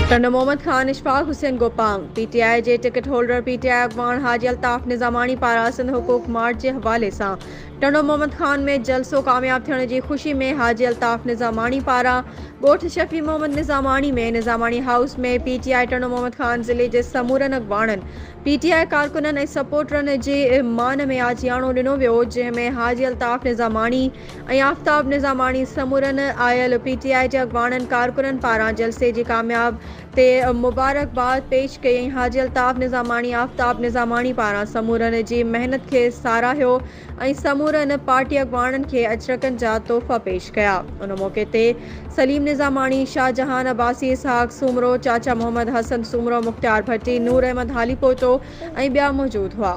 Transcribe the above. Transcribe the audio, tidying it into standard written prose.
Tando Mohammad Khan Ishfaq Hussain Gopang PTI जे ticket holder PTI अगवान हाजी अल्ताफ निज़ामानी पारां सिंध हुकूक मार्च के हवाले से टंडो मोहम्मद खान में जलसो कामयाब थियण की खुशी में हाजी अल्ताफ निज़ामानी पारां गोठ शफी मोहम्मद निज़ामानी में निज़ामानी हाउस में पीटीआई टंडो मोहम्मद खान ज़िले के समूरन अगवाणन पीटीआई कारकुनन सपोर्टरन के मान में आजियाणो दिनो वियो, जैमें हाजी अल्ताफ निज़ामानी और आफ्ताब निज़ामानी समूरन आयल पीटीआई के अगवाणन कारकुनन पारां जलसे की कामयाब ते मुबारकबाद पेश कई। हाजी अल्ताफ निज़ामानी आफ्ताब निज़ामानी पारां समूरन की मेहनत के साराहियो और समूरन पार्टी अगवाणन के अजरकन जा तोहफ़ा पेश कया। उन मौके ते सलीम निज़ामानी, शाहजहान अब्बासी, इसहाक सूमरो, चाचा मोहम्मद हसन सूमरो, मुख्तार भट्टी, नूर अहमद हाली पोतो और बिया मौजूद हुआ।